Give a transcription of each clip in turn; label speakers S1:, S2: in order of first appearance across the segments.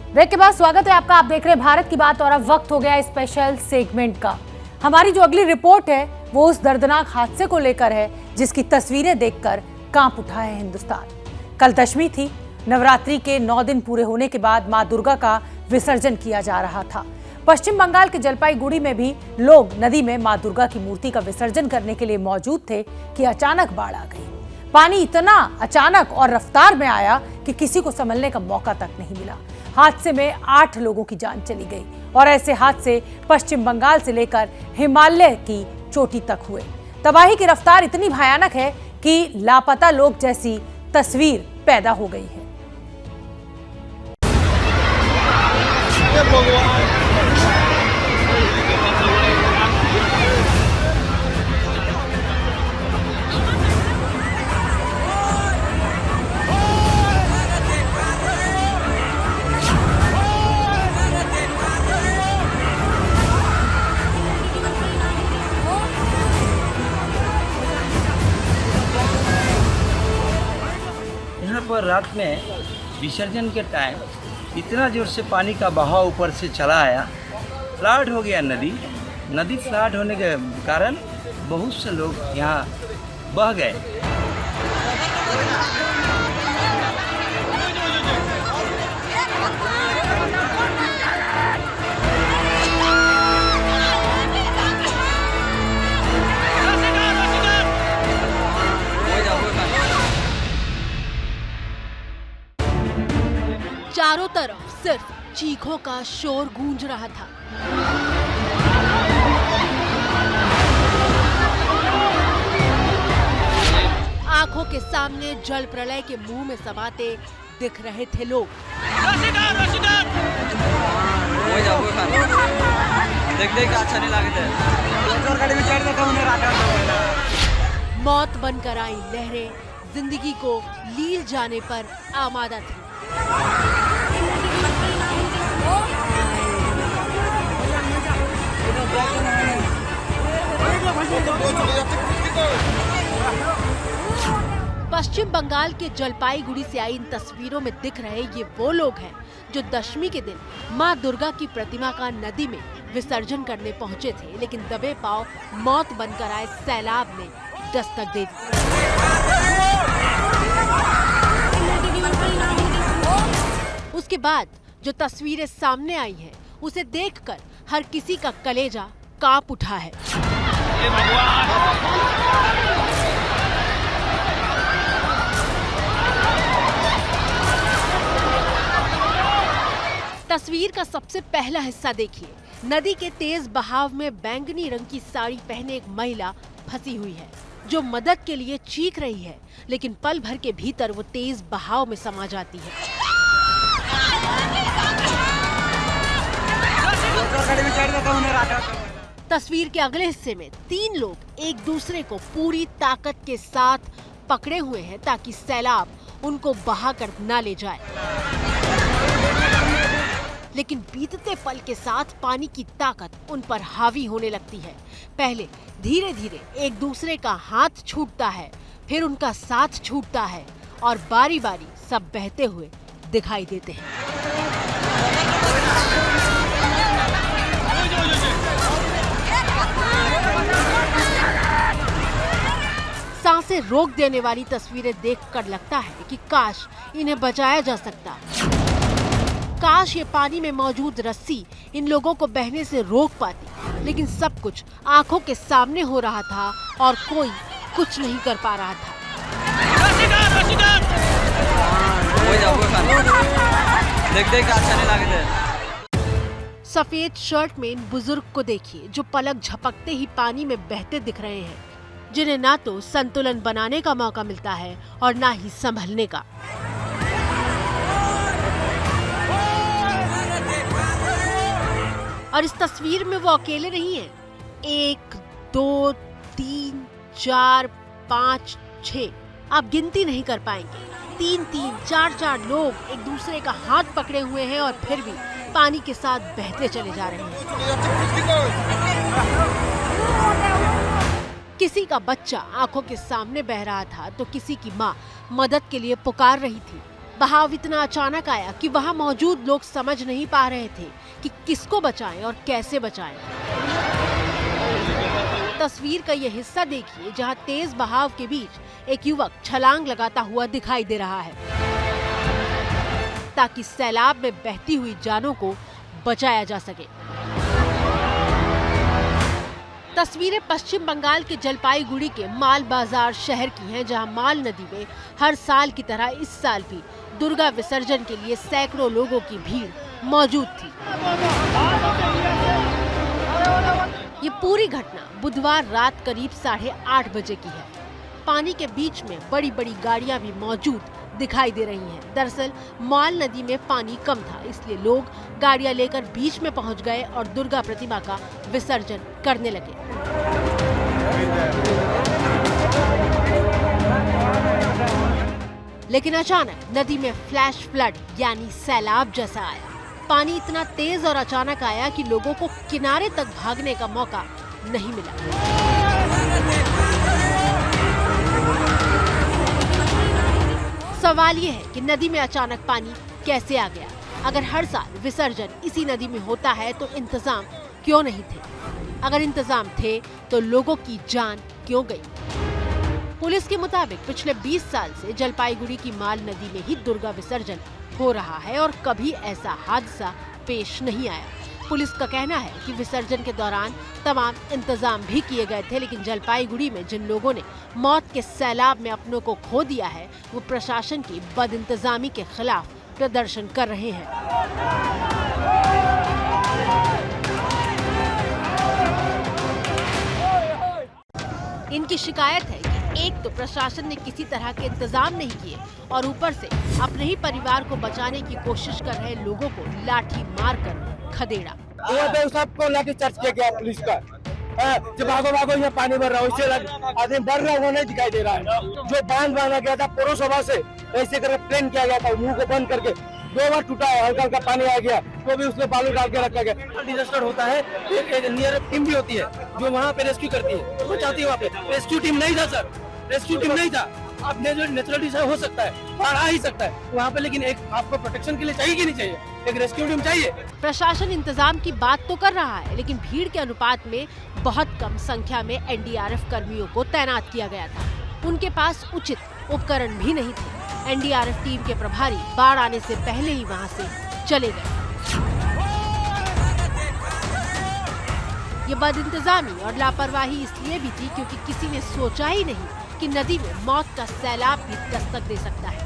S1: Break के बाद स्वागत है आपका। आप देख रहे हैं भारत की बात और अब वक्त हो गया है स्पेशल सेगमेंट का। हमारी जो अगली रिपोर्ट है वो उस दर्दनाक हादसे को लेकर है जिसकी तस्वीरें देखकर कांप उठा है हिंदुस्तान। कल दशमी थी। नवरात्रि के 9 दिन पूरे होने के बाद मां दुर्गा का विसर्जन किया जा रहा था। पश्चिम बंगाल के जलपाईगुड़ी में भी लोग नदी में मां दुर्गा की मूर्ति का विसर्जन करने के लिए मौजूद थे कि अचानक बाढ़ आ गई। पानी इतना अचानक और रफ्तार में आया कि किसी को संभलने का मौका तक नहीं मिला। हादसे में 8 लोगों की जान चली गई और ऐसे हादसे पश्चिम बंगाल से लेकर हिमालय की चोटी तक हुए। तबाही की रफ्तार इतनी भयानक है कि लापता लोग जैसी तस्वीर पैदा हो गई है।
S2: यहाँ पर रात में विसर्जन के टाइम इतना जोर से पानी का बहाव ऊपर से चला आया, फ्लड हो गया नदी फ्लड होने के कारण बहुत से लोग यहाँ बह गए।
S3: चारों तरफ सिर्फ चीखों का शोर गूंज रहा था। आंखों के सामने जल प्रलय के मुंह में समाते दिख रहे थे लोग।
S2: अच्छा नहीं लगे
S3: मौत बनकर आई लहरें जिंदगी को लील जाने पर आमादा थी। पश्चिम बंगाल के जलपाईगुड़ी से आई इन तस्वीरों में दिख रहे ये वो लोग हैं जो दशमी के दिन मां दुर्गा की प्रतिमा का नदी में विसर्जन करने पहुंचे थे, लेकिन दबे पांव मौत बनकर आए सैलाब ने दस्तक दे दी। उसके बाद जो तस्वीरें सामने आई हैं, उसे देखकर हर किसी का कलेजा कांप उठा है। तस्वीर का सबसे पहला हिस्सा देखिए। नदी के तेज बहाव में बैंगनी रंग की साड़ी पहने एक महिला फंसी हुई है जो मदद के लिए चीख रही है, लेकिन पल भर के भीतर वो तेज बहाव में समा जाती है। तस्वीर के अगले हिस्से में 3 लोग एक दूसरे को पूरी ताकत के साथ पकड़े हुए हैं ताकि सैलाब उनको बहाकर ना ले जाए, लेकिन बीतते पल के साथ पानी की ताकत उन पर हावी होने लगती है। पहले धीरे धीरे एक दूसरे का हाथ छूटता है, फिर उनका साथ छूटता है और बारी बारी सब बहते हुए दिखाई देते हैं। सांसें रोक देने वाली तस्वीरें देखकर लगता है कि काश इन्हें बचाया जा सकता। काश ये पानी में मौजूद रस्सी इन लोगों को बहने से रोक पाती, लेकिन सब कुछ आंखों के सामने हो रहा था और कोई कुछ नहीं कर पा रहा था। सफेद शर्ट में इन बुजुर्ग को देखिए जो पलक झपकते ही पानी में बहते दिख रहे हैं, जिन्हें ना तो संतुलन बनाने का मौका मिलता है और ना ही संभलने का। और इस तस्वीर में वो अकेले नहीं हैं। 1, 2, 3, 4, 5, 6 आप गिनती नहीं कर पाएंगे। 3-3, 4-4 लोग एक दूसरे का हाथ पकड़े हुए हैं और फिर भी पानी के साथ बहते चले जा रहे हैं। किसी का बच्चा आंखों के सामने बह रहा था तो किसी की माँ मदद के लिए पुकार रही थी। बहाव इतना अचानक आया कि वहां मौजूद लोग समझ नहीं पा रहे थे कि किसको बचाएं और कैसे बचाएं। तस्वीर का यह हिस्सा देखिए जहां तेज बहाव के बीच एक युवक छलांग लगाता हुआ दिखाई दे रहा है ताकि सैलाब में बहती हुई जानों को बचाया जा सके। तस्वीरें पश्चिम बंगाल के जलपाईगुड़ी के माल बाजार शहर की हैं, जहां माल नदी में हर साल की तरह इस साल भी दुर्गा विसर्जन के लिए सैकड़ों लोगों की भीड़ मौजूद थी। ये पूरी घटना बुधवार रात करीब 8:30 बजे की है। पानी के बीच में बड़ी बड़ी गाड़ियां भी मौजूद दिखाई दे रही हैं। दरअसल माल नदी में पानी कम था, इसलिए लोग गाड़ियां लेकर बीच में पहुंच गए और दुर्गा प्रतिमा का विसर्जन करने लगे। लेकिन अचानक नदी में फ्लैश फ्लड यानी सैलाब जैसा आया। पानी इतना तेज और अचानक आया कि लोगों को किनारे तक भागने का मौका नहीं मिला। सवाल ये है कि नदी में अचानक पानी कैसे आ गया? अगर हर साल विसर्जन इसी नदी में होता है तो इंतजाम क्यों नहीं थे? अगर इंतजाम थे तो लोगों की जान क्यों गई? पुलिस के मुताबिक पिछले 20 साल से जलपाईगुड़ी की माल नदी में ही दुर्गा विसर्जन हो रहा है और कभी ऐसा हादसा पेश नहीं आया। पुलिस का कहना है कि विसर्जन के दौरान तमाम इंतजाम भी किए गए थे, लेकिन जलपाईगुड़ी में जिन लोगों ने मौत के सैलाब में अपनों को खो दिया है वो प्रशासन की बदइंतजामी के खिलाफ प्रदर्शन कर रहे हैं। इनकी शिकायत है कि एक तो प्रशासन ने किसी तरह के इंतजाम नहीं किए और ऊपर से अपने ही परिवार को बचाने की कोशिश कर रहे लोगों को लाठी मारकर खदेड़ा।
S4: सबको लाठी चार्ज किया गया पुलिस का। जब भागो यहाँ पानी भर रहा है, उससे आदमी बढ़ रहा है वो नहीं दिखाई दे रहा है। जो बांध बांधा गया था पौरसभा से ऐसे करके प्लेन किया गया था, मुंह को बंद करके 2 बार टूटा है, हल्का हल्का पानी आ गया तो भी उसमें बालू डाल के रखा गया। डिजास्टर होता है, एक नियर टीम भी होती है जो वहाँ पे रेस्क्यू करती है, बचाती है। वहाँ पे रेस्क्यू टीम नहीं था सर, रेस्क्यू टीम नहीं था। आपने जो नेचुरल डिजास्टर हो सकता है, बाढ़ आ ही सकता है वहाँ पे, लेकिन एक आपको प्रोटेक्शन के लिए चाहिए कि नहीं चाहिए? एक रेस्क्यू टीम चाहिए।
S3: प्रशासन इंतजाम की बात तो कर रहा है, लेकिन भीड़ के अनुपात में बहुत कम संख्या में एनडीआरएफ कर्मियों को तैनात किया गया था। उनके पास उचित उपकरण भी नहीं थे। एनडीआरएफ टीम के प्रभारी बाढ़ आने से पहले ही वहां से चले गए। ये बदइंतजामी और लापरवाही इसलिए भी थी क्योंकि किसी ने सोचा ही नहीं कि नदी में मौत का सैलाब भी दस्तक दे सकता है।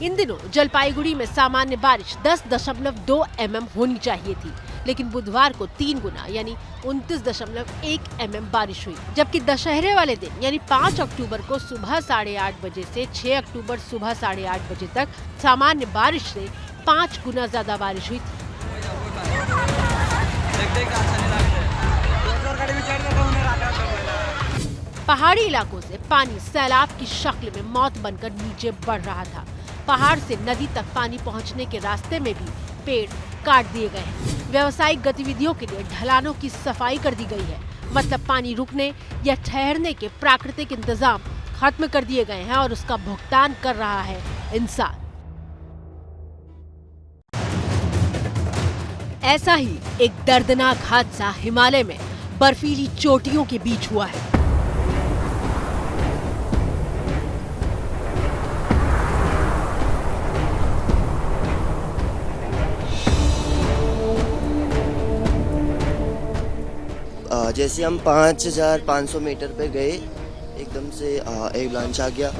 S3: इन दिनों जलपाईगुड़ी में सामान्य बारिश 10.2 mm होनी चाहिए थी, लेकिन बुधवार को 3 गुना यानी 29.1 mm बारिश हुई, जबकि दशहरे वाले दिन यानी 5 अक्टूबर को सुबह 8:30 बजे से 6 अक्टूबर सुबह 8:30 बजे तक सामान्य बारिश से 5 गुना ज्यादा बारिश हुई थी। पहाड़ी इलाकों से पानी सैलाब की शक्ल में मौत बनकर नीचे बढ़ रहा था। पहाड़ से नदी तक पानी पहुंचने के रास्ते में भी पेड़ काट दिए गए हैं। व्यावसायिक गतिविधियों के लिए ढलानों की सफाई कर दी गई है, मतलब पानी रुकने या ठहरने के प्राकृतिक इंतजाम खत्म कर दिए गए हैं और उसका भुगतान कर रहा है इंसान। ऐसा ही एक दर्दनाक हादसा हिमालय में बर्फीली चोटियों के बीच हुआ है।
S5: जैसे हम 5500 मीटर पे गए, एकदम से एवलांच आ गया।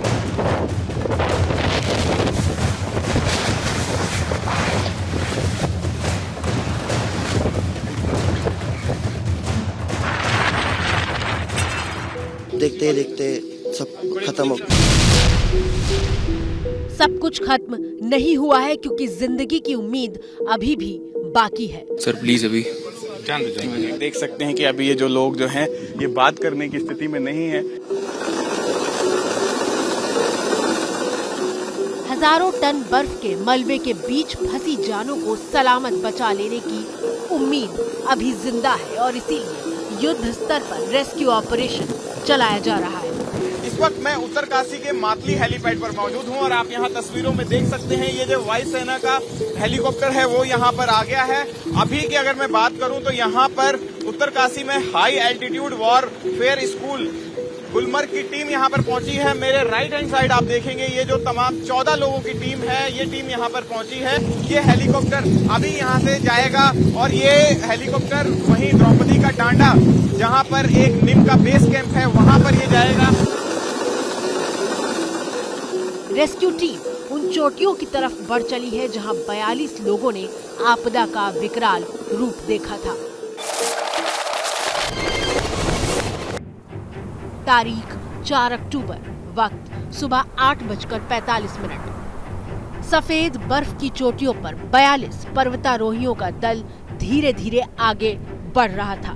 S5: देखते देखते सब खत्म हो गया।
S3: सब कुछ खत्म नहीं हुआ है क्योंकि जिंदगी की उम्मीद अभी भी बाकी है।
S6: सर प्लीज अभी
S7: देख सकते हैं कि अभी ये जो लोग जो हैं ये बात करने की स्थिति में नहीं है।
S3: हजारों टन बर्फ के मलबे के बीच फंसी जानों को सलामत बचा लेने की उम्मीद अभी जिंदा है और इसीलिए युद्ध स्तर पर रेस्क्यू ऑपरेशन चलाया जा रहा है।
S7: इस वक्त मैं उत्तरकाशी के मातली हेलीपैड पर मौजूद हूं और आप यहां तस्वीरों में देख सकते हैं ये जो वायुसेना का हेलीकॉप्टर है वो यहां पर आ गया है। अभी की अगर मैं बात करूं तो यहां पर उत्तरकाशी में high altitude warfare school Gulmarg की टीम यहां पर पहुंची है। मेरे राइट हैंड साइड आप देखेंगे ये जो तमाम 14 लोगों की टीम है, ये टीम यहां पर पहुंची है। ये हेलीकॉप्टर अभी यहां से जाएगा और ये हेलीकॉप्टर वहीं द्रौपदी का डांडा जहां पर एक निम का बेस कैंप है वहां पर ये जाएगा।
S3: रेस्क्यू टीम उन चोटियों की तरफ बढ़ चली है जहां 42 लोगों ने आपदा का विकराल रूप देखा था। तारीख 4 अक्टूबर, वक्त सुबह 8:45। सफेद बर्फ की चोटियों पर 42 पर्वतारोहियों का दल धीरे धीरे आगे बढ़ रहा था।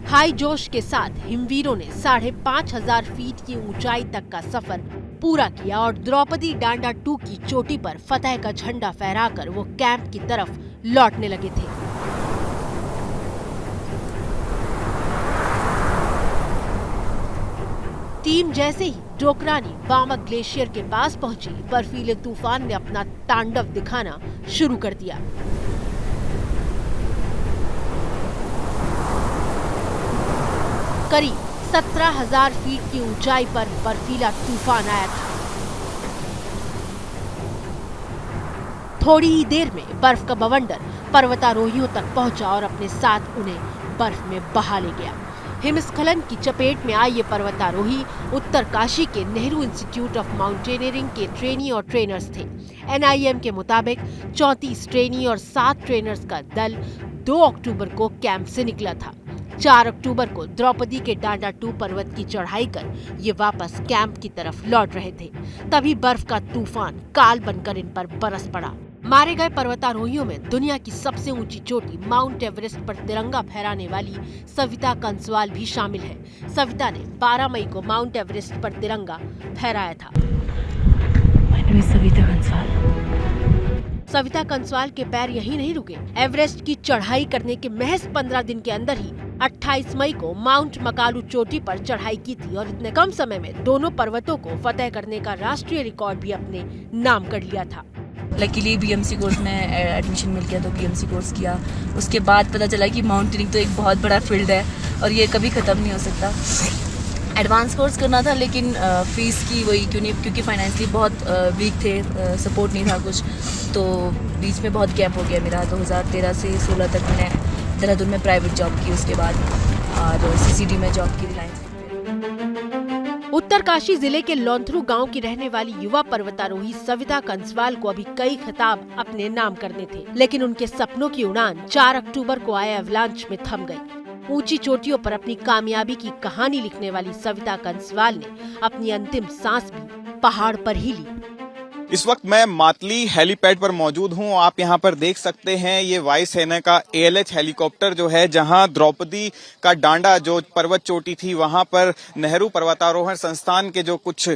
S3: हाई जोश के साथ हिमवीरों ने 5,500 फीट की ऊंचाई तक का सफर पूरा किया और द्रौपदी डांडा 2 की चोटी पर फतह का झंडा फहराकर वो कैंप की तरफ लौटने लगे थे। टीम जैसे ही डोकरानी वामक ग्लेशियर के पास पहुंची, बर्फीले तूफान ने अपना तांडव दिखाना शुरू कर दिया। करीब 17,000 फीट की ऊंचाई पर बर्फीला तूफान आया था। थोड़ी ही देर में बर्फ का बवंडर पर्वतारोहियों तक पहुंचा और अपने साथ उन्हें बर्फ में बहा ले गया। हिमस्खलन की चपेट में आए ये पर्वतारोही उत्तरकाशी के नेहरू इंस्टीट्यूट ऑफ माउंटेनियरिंग के ट्रेनी और ट्रेनर्स थे। NIM के मुताबिक 34 ट्रेनी और 7 ट्रेनर्स का दल 2 अक्टूबर को कैंप से निकला था। 4 अक्टूबर को द्रौपदी के डांडा 2 पर्वत की चढ़ाई कर ये वापस कैंप की तरफ लौट रहे थे। तभी बर्फ का तूफान काल बनकर इन पर बरस पड़ा। मारे गए पर्वतारोहियों में दुनिया की सबसे ऊंची चोटी माउंट एवरेस्ट पर तिरंगा फहराने वाली सविता कंसवाल भी शामिल है। सविता ने 12 मई को माउंट एवरेस्ट पर तिरंगा फहराया था। सविता कंसवाल के पैर यहीं नहीं रुके। एवरेस्ट की चढ़ाई करने के महज 15 दिन के अंदर ही 28 मई को माउंट मकालू चोटी पर चढ़ाई की थी और इतने कम समय में दोनों पर्वतों को फतेह करने का राष्ट्रीय रिकॉर्ड भी अपने नाम कर लिया था।
S6: लकीली BMC कोर्स में एडमिशन मिल गया तो BMC कोर्स किया। उसके बाद पता चला कि माउंटेनिंग तो एक बहुत बड़ा फील्ड है और ये कभी ख़त्म नहीं हो सकता। एडवांस कोर्स करना था लेकिन फीस की वही क्योंकि फाइनेंशियली बहुत वीक थे, सपोर्ट नहीं था कुछ, तो बीच में बहुत गैप हो गया मेरा। 2013 से 16 तक मैंने देहरादून में प्राइवेट जॉब की, उसके बाद और CCD में जॉब की रिलायंस।
S3: उत्तरकाशी जिले के लौंथरू गांव की रहने वाली युवा पर्वतारोही सविता कंसवाल को अभी कई खिताब अपने नाम करने थे, लेकिन उनके सपनों की उड़ान 4 अक्टूबर को आए एवलांच में थम गई। ऊंची चोटियों पर अपनी कामयाबी की कहानी लिखने वाली सविता कंसवाल ने अपनी अंतिम सांस भी पहाड़ पर ही ली।
S7: इस वक्त मैं मातली हेलीपैड पर मौजूद हूं। आप यहां पर देख सकते हैं ये वायुसेना का ALH हेलीकॉप्टर जो है, जहां द्रौपदी का डांडा जो पर्वत चोटी थी वहां पर नेहरू पर्वतारोहण संस्थान के जो कुछ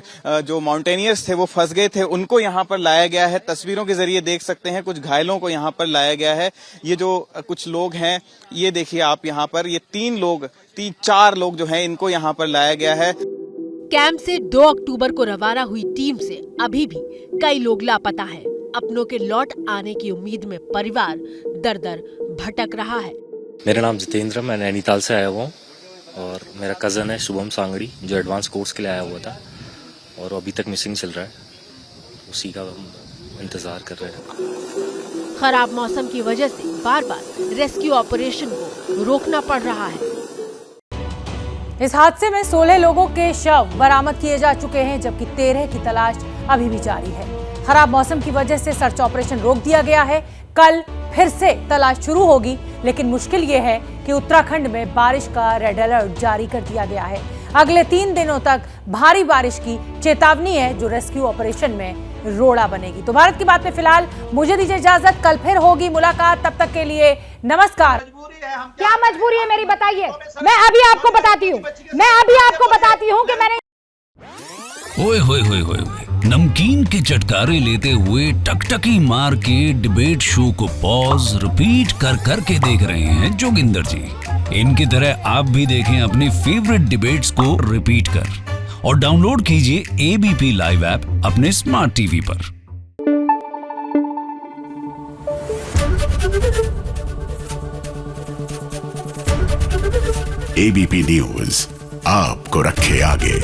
S7: जो माउंटेनियर्स थे वो फंस गए थे, उनको यहां पर लाया गया है। तस्वीरों के जरिए देख सकते हैं कुछ घायलों को यहां पर लाया गया है। ये जो कुछ लोग हैं ये देखिए आप यहां पर, ये 4 लोग जो हैं इनको यहां पर लाया गया है।
S3: कैंप से 2 अक्टूबर को रवाना हुई टीम से अभी भी कई लोग लापता हैं। अपनों के लौट आने की उम्मीद में परिवार दर-दर भटक रहा है।
S8: मेरा नाम जितेंद्र, मैं नैनीताल से आया हुआ हूँ और मेरा कज़न है शुभम सांगड़ी जो एडवांस कोर्स के लिए आया हुआ था और अभी तक मिसिंग चल रहा है, उसी का इंतजार कर रहे हैं।
S3: खराब मौसम की वजह से बार-बार रेस्क्यू ऑपरेशन को रोकना पड़ रहा है।
S1: इस हादसे में 16 लोगों के शव बरामद किए जा चुके हैं, जबकि 13 की तलाश अभी भी जारी है। खराब मौसम की वजह से सर्च ऑपरेशन रोक दिया गया है। कल फिर से तलाश शुरू होगी, लेकिन मुश्किल ये है कि उत्तराखंड में बारिश का रेड अलर्ट जारी कर दिया गया है। अगले 3 दिनों तक भारी बारिश की चेतावनी है, जो रेस्क्यू ऑपरेशन में रोड़ा बनेगी। तो भारत की बात में फिलहाल मुझे दीजिए इजाजत, कल फिर होगी मुलाकात। तब तक के लिए नमस्कार।
S9: क्या मजबूरी है मेरी, बताइए। मैं अभी आपको बताती हूँ कि मैंने
S10: ओए होए होए होए नमकीन के चटकारे लेते हुए टकटकी मार के डिबेट शो को पॉज रिपीट कर करके देख रहे हैं जोगिंदर जी। इनकी तरह आप भी देखें अपनी फेवरेट डिबेट्स को रिपीट कर और डाउनलोड कीजिए एबीपी लाइव ऐप अपने स्मार्ट टीवी पर।
S11: एबीपी न्यूज आपको रखे आगे।